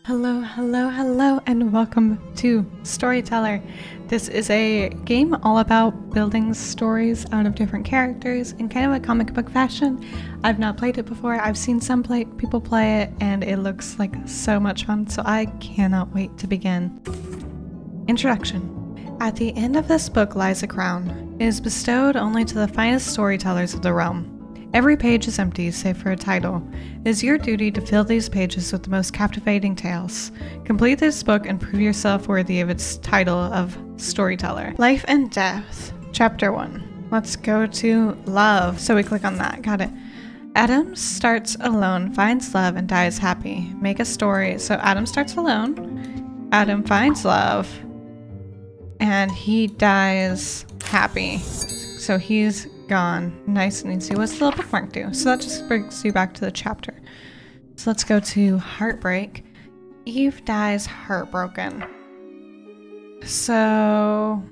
Hello, hello, hello, and welcome to Storyteller. This is a game all about building stories out of different characters in kind of a comic book fashion. I've not played it before. I've seen some people play it, and it looks like so much fun, so I cannot wait to begin. Introduction. At the end of this book lies a crown. It is bestowed only to the finest storytellers of the realm. Every page is empty, save for a title. It is your duty to fill these pages with the most captivating tales. Complete this book and prove yourself worthy of its title of Storyteller. Life and Death, Chapter 1. Let's go to Love. So we click on that. Got it. Adam starts alone, finds love, and dies happy. Make a story. So Adam starts alone. Adam finds love. And he dies happy. So he's gone. Nice and easy. What's the little bookmark do? So that just brings you back to the chapter. So let's go to Heartbreak. Eve dies heartbroken. So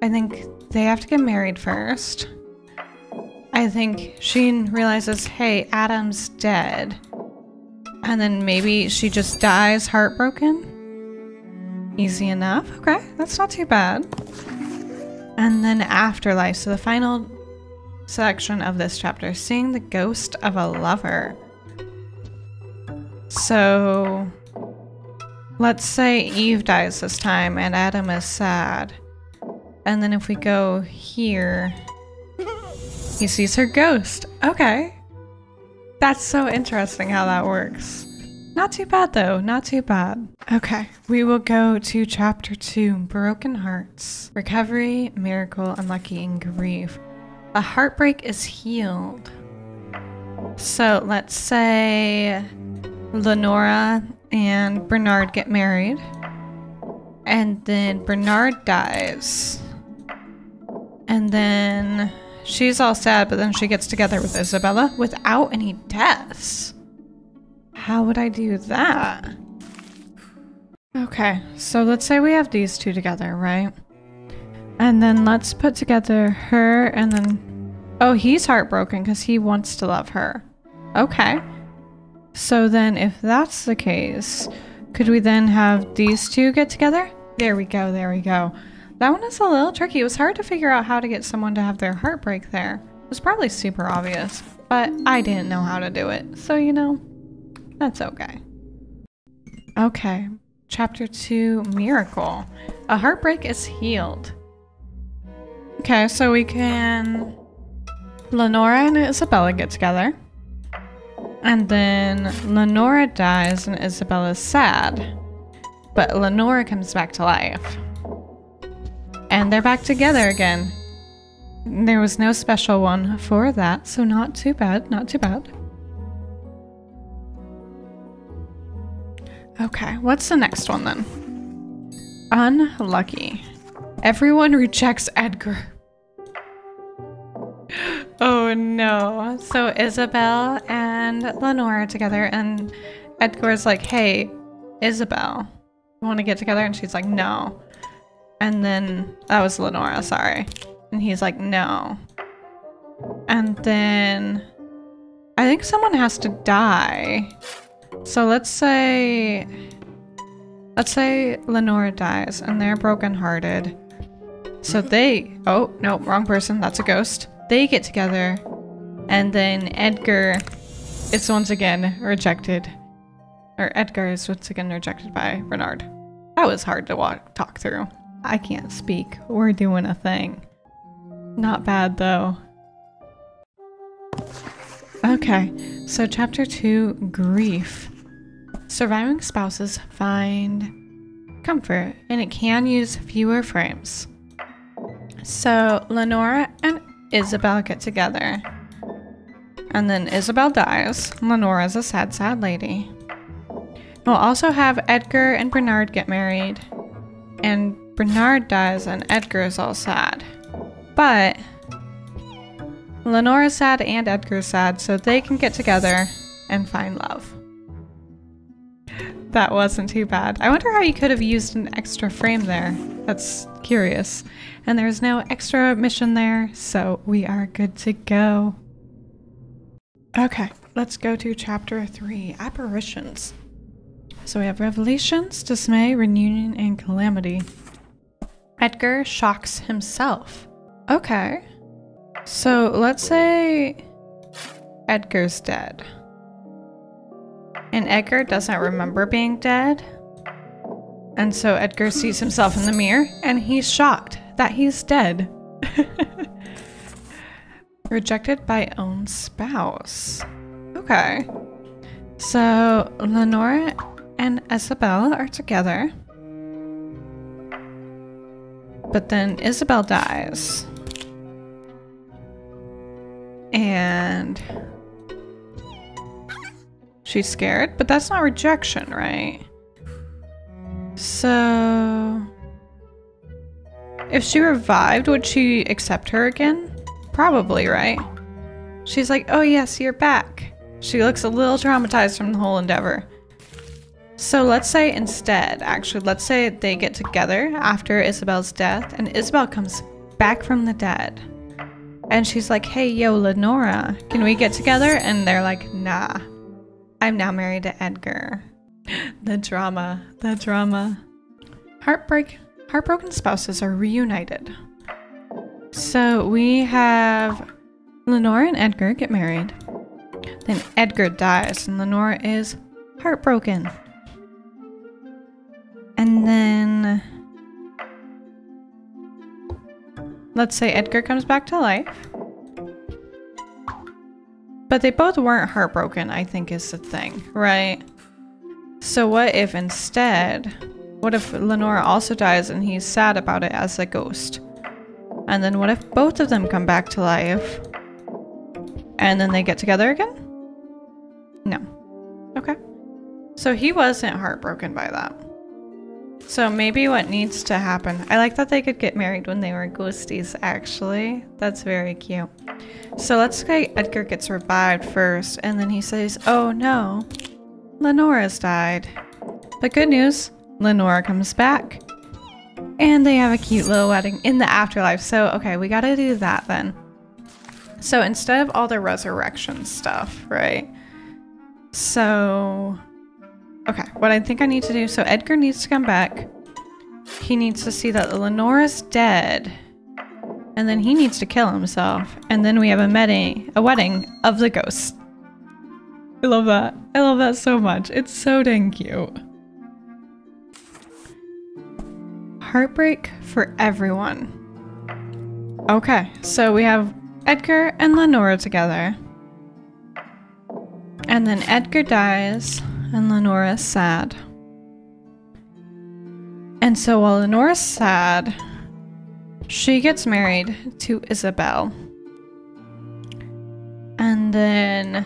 I think they have to get married first. I think she realizes, hey, Adam's dead. And then maybe she just dies heartbroken. Easy enough. Okay, that's not too bad. And then Afterlife, so the final section of this chapter, seeing the ghost of a lover. So let's say Eve dies this time and Adam is sad. And then if we go here, he sees her ghost. Okay. That's so interesting how that works. Not too bad though, not too bad. Okay, we will go to chapter 2, Broken Hearts. Recovery, miracle, unlucky, and grief. A heartbreak is healed. So let's say Lenora and Bernard get married. And then Bernard dies. And then she's all sad, but then she gets together with Isabella without any deaths. How would I do that? Okay, so let's say we have these two together, right? And then let's put together her and then... Oh, he's heartbroken because he wants to love her. Okay. So then if that's the case, could we then have these two get together? There we go, there we go. That one is a little tricky. It was hard to figure out how to get someone to have their heartbreak there. It was probably super obvious, but I didn't know how to do it. So, you know, that's okay. Okay. Chapter 2, Miracle. A heartbreak is healed. Okay, so we can... Lenora and Isabella get together. And then Lenora dies and Isabella's sad. But Lenora comes back to life. And they're back together again. There was no special one for that, so not too bad, not too bad. Okay, what's the next one then? Unlucky. Everyone rejects Edgar. Oh no. So Isabel and Lenora are together and Edgar's like, hey, Isabel, you want to get together? And she's like, no. And then, that was Lenora, sorry. And he's like, no. And then, I think someone has to die. So let's say Lenora dies and they're brokenhearted. So they, oh no, wrong person, that's a ghost. They get together and then Edgar is once again rejected. Or Edgar is once again rejected by Bernard. That was hard to talk through. I can't speak. We're doing a thing. Not bad though. Okay, so chapter 2, Grief. Surviving spouses find comfort, and it can use fewer frames. So Lenora and Isabel get together, and then Isabel dies. Lenora's a sad, sad lady. We'll also have Edgar and Bernard get married, and Bernard dies and Edgar is all sad. But Lenora's sad and Edgar's sad, so they can get together and find love. That wasn't too bad. I wonder how you could have used an extra frame there. That's curious. And there's no extra mission there, so we are good to go. Okay, let's go to chapter 3, Apparitions. So we have revelations, dismay, reunion, and calamity. Edgar shocks himself. Okay. So let's say Edgar's dead. And Edgar doesn't remember being dead. And so Edgar sees himself in the mirror and he's shocked that he's dead. Rejected by own spouse. Okay. So Lenora and Isabel are together. But then Isabel dies. And she's scared, but that's not rejection, right? So if she revived, would she accept her again? Probably, right? She's like, oh yes, you're back. She looks a little traumatized from the whole endeavor. So let's say instead, actually, let's say they get together after Isabel's death and Isabel comes back from the dead. And she's like, hey, yo, Lenora, can we get together? And they're like, nah, I'm now married to Edgar. The drama, the drama. Heartbroken spouses are reunited. So we have Lenora and Edgar get married. Then Edgar dies and Lenora is heartbroken. And then let's say Edgar comes back to life. But they both weren't heartbroken, I think is the thing, right? So what if instead, what if Lenora also dies and he's sad about it as a ghost? And then what if both of them come back to life? And then they get together again? No. Okay. So he wasn't heartbroken by that. So maybe what needs to happen, I like that they could get married when they were ghosties, actually. That's very cute. So let's say Edgar gets revived first, and then he says, oh no, Lenora's died. But good news, Lenora comes back. And they have a cute little wedding in the afterlife. So, okay, we gotta do that then. So instead of all the resurrection stuff, right? So, okay, what I think I need to do, so Edgar needs to come back. He needs to see that Lenora's dead. And then he needs to kill himself. And then we have a wedding of the ghosts. I love that. I love that so much. It's so dang cute. Heartbreak for everyone. Okay, so we have Edgar and Lenora together. And then Edgar dies and Lenora's sad. And so while Lenora's sad, she gets married to Isabel. And then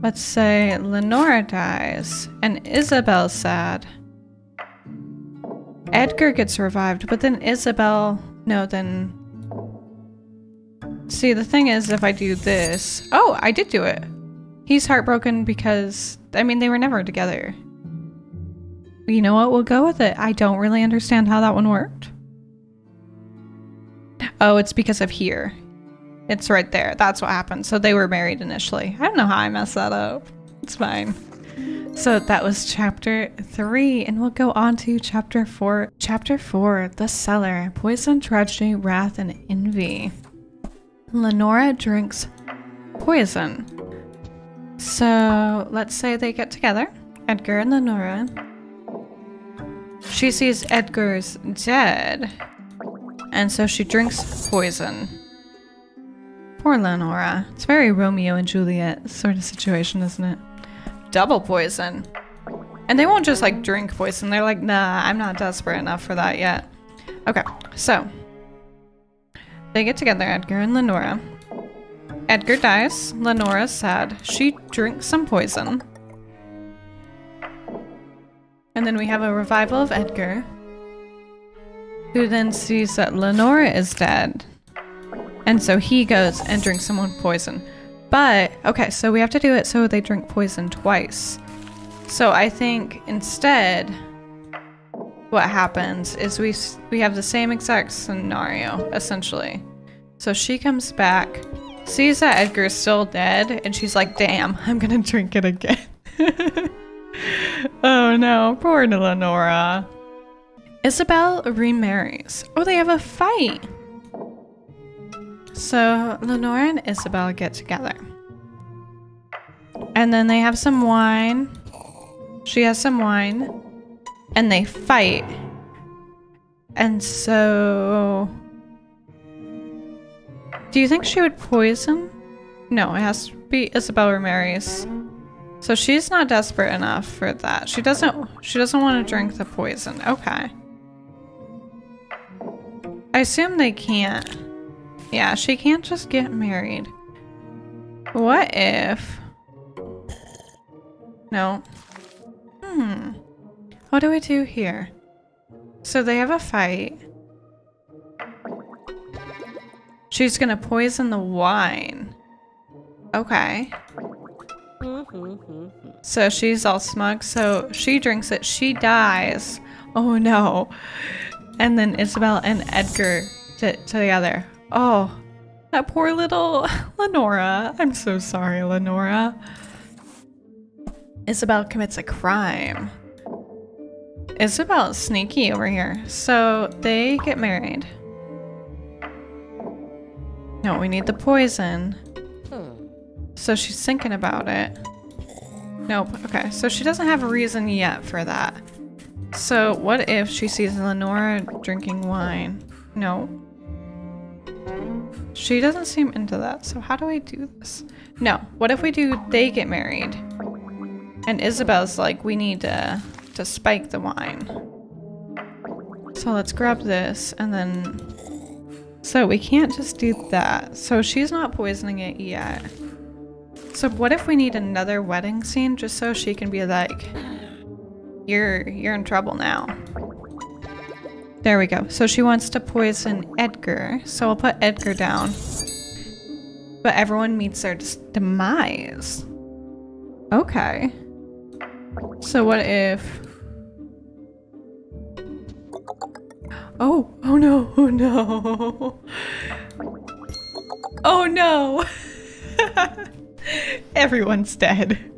let's say Lenora dies and Isabel's sad. Edgar gets revived, but then Isabel, no, then... See, the thing is, if I do this... Oh, I did do it. He's heartbroken because, I mean, they were never together. You know what? We'll go with it. I don't really understand how that one worked. Oh, it's because of here. It's right there. That's what happened. So they were married initially. I don't know how I messed that up. It's fine. So that was chapter 3, and we'll go on to chapter 4. Chapter 4, The Cellar, Poison, Tragedy, Wrath, and Envy. Lenora drinks poison. So let's say they get together, Edgar and Lenora. She sees Edgar's dead, and so she drinks poison. Poor Lenora. It's very Romeo and Juliet sort of situation, isn't it? Double poison. And they won't just like drink poison. They're like, nah, I'm not desperate enough for that yet. Okay, so they get together, Edgar and Lenora. Edgar dies. Lenora's sad. She drinks some poison. And then we have a revival of Edgar, who then sees that Lenora is dead. And so he goes and drinks some more poison. But, okay, so we have to do it so they drink poison twice. So I think instead, what happens is we have the same exact scenario, essentially. So she comes back, sees that Edgar's still dead, and she's like, damn, I'm gonna drink it again. Oh no, poor Lenora. Isabel remarries. Oh, they have a fight. So Lenora and Isabel get together. And then they have some wine. She has some wine. And they fight. And so... Do you think she would poison? No, it has to be Isabel remarries. So she's not desperate enough for that. She doesn't want to drink the poison. Okay. I assume they can't. Yeah, she can't just get married. What if... No. What do we do here? So they have a fight. She's gonna poison the wine. Okay. So she's all smug, so she drinks it, she dies. Oh no. And then Isabel and Edgar together. Oh, that poor little Lenora. I'm so sorry, Lenora. Isabel commits a crime. Isabel is sneaky over here. So they get married. No, we need the poison. So she's thinking about it. Nope. Okay, so she doesn't have a reason yet for that. So what if she sees Lenora drinking wine? No. She doesn't seem into that, so how do I do this? No. What if we do they get married? And Isabel's like, we need to spike the wine. So let's grab this and then... So we can't just do that. So she's not poisoning it yet. So what if we need another wedding scene just so she can be like, you're in trouble now. There we go. So she wants to poison Edgar. So we'll put Edgar down. But everyone meets their demise. Okay. So what if... Oh no, oh no. Oh no. Everyone's dead.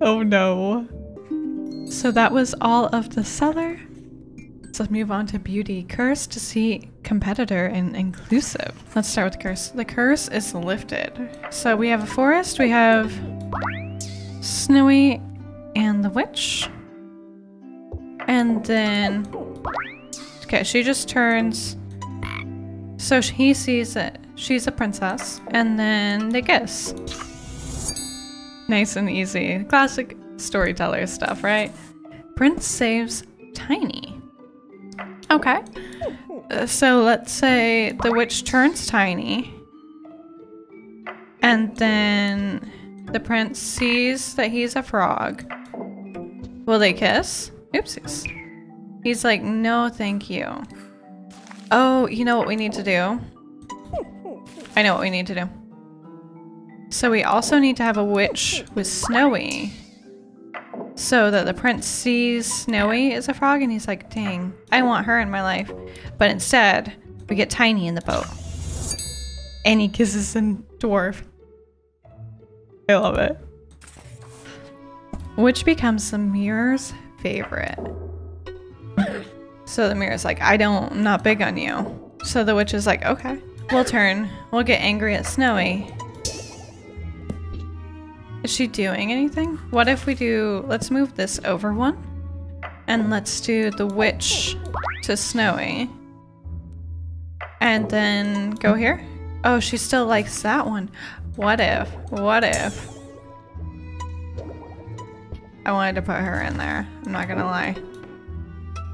Oh no. So that was all of the cellar. So let's move on to beauty. Curse to see competitor and inclusive. Let's start with the curse. The curse is lifted. So we have a forest, we have Snowy and the witch. And then, okay, she just turns. So he sees it. She's a princess. And then they kiss. Nice and easy. Classic storyteller stuff, right? Prince saves Tiny. Okay. So let's say the witch turns Tiny. And then the prince sees that he's a frog. Will they kiss? Oopsies. He's like, no, thank you. Oh, you know what we need to do? I know what we need to do. So we also need to have a witch with Snowy. So that the prince sees Snowy as a frog and he's like, dang, I want her in my life. But instead, we get Tiny in the boat. And he kisses the dwarf. I love it. Which becomes the mirror's favorite. So the mirror's like, I'm not big on you. So the witch is like, okay, we'll get angry at Snowy. Is she doing anything? What if we do, let's move this over one. And let's do the witch to Snowy. And then go here. Oh, she still likes that one. What if? I wanted to put her in there. I'm not gonna lie.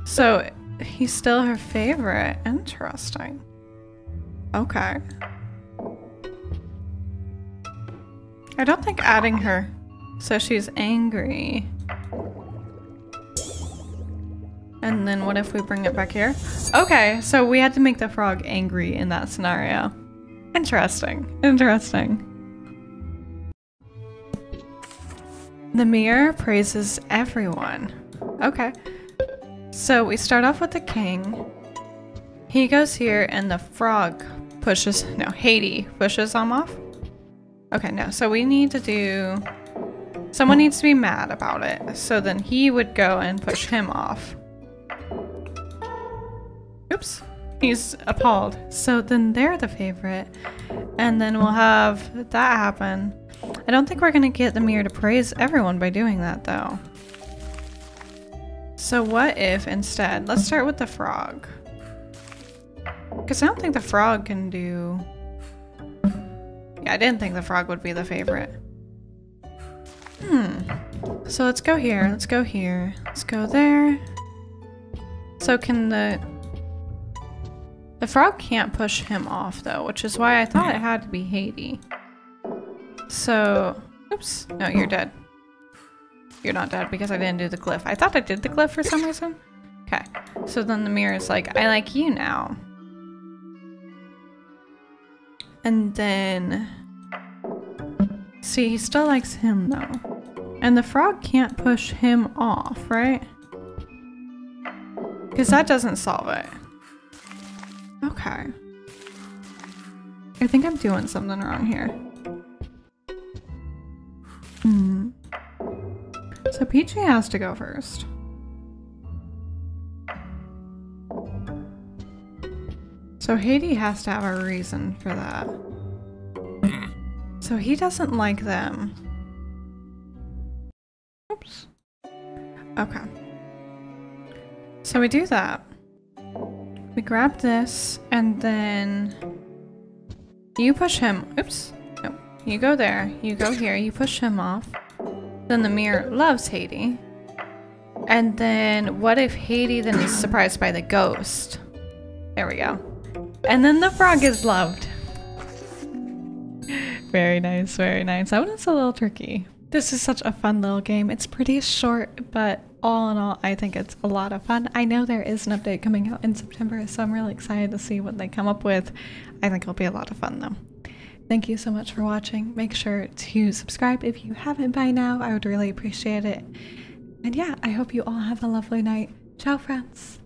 So he's still her favorite. Interesting. Okay. I don't think adding her. So she's angry. And then what if we bring it back here? Okay, so we had to make the frog angry in that scenario. Interesting. Interesting. The mirror praises everyone. Okay. So we start off with the king. He goes here and the frog pushes, no, Haiti pushes him off. Okay, no, so we need to do Someone needs to be mad about it. So then he would go and push him off. Oops. He's appalled. So then they're the favorite. And then we'll have that happen. I don't think we're going to get the mirror to praise everyone by doing that though. So what if instead, let's start with the frog. Because I don't think the frog can do... Yeah, I didn't think the frog would be the favorite. So let's go here, let's go here, let's go there. So can the frog can't push him off though, which is why I thought it had to be Haiti. So, oops, no, you're dead. You're not dead because I didn't do the glyph. I thought I did the glyph for some reason. Okay, so then the mirror is like, I like you now. And then, see, he still likes him though. And the frog can't push him off, right? Because that doesn't solve it. Okay. I think I'm doing something wrong here. So Peachy has to go first. So Haiti has to have a reason for that. So he doesn't like them. Oops. Okay. So we do that. We grab this and then you push him. Oops. No. You go there. You go here. You push him off. Then the mirror loves Haiti. And then what if Haiti then is surprised by the ghost? There we go. And then the frog is loved. Very nice, very nice. That one is a little tricky. This is such a fun little game. It's pretty short, but all in all, I think it's a lot of fun. I know there is an update coming out in September, so I'm really excited to see what they come up with. I think it'll be a lot of fun though. Thank you so much for watching. Make sure to subscribe if you haven't by now. I would really appreciate it. And yeah, I hope you all have a lovely night. Ciao, friends.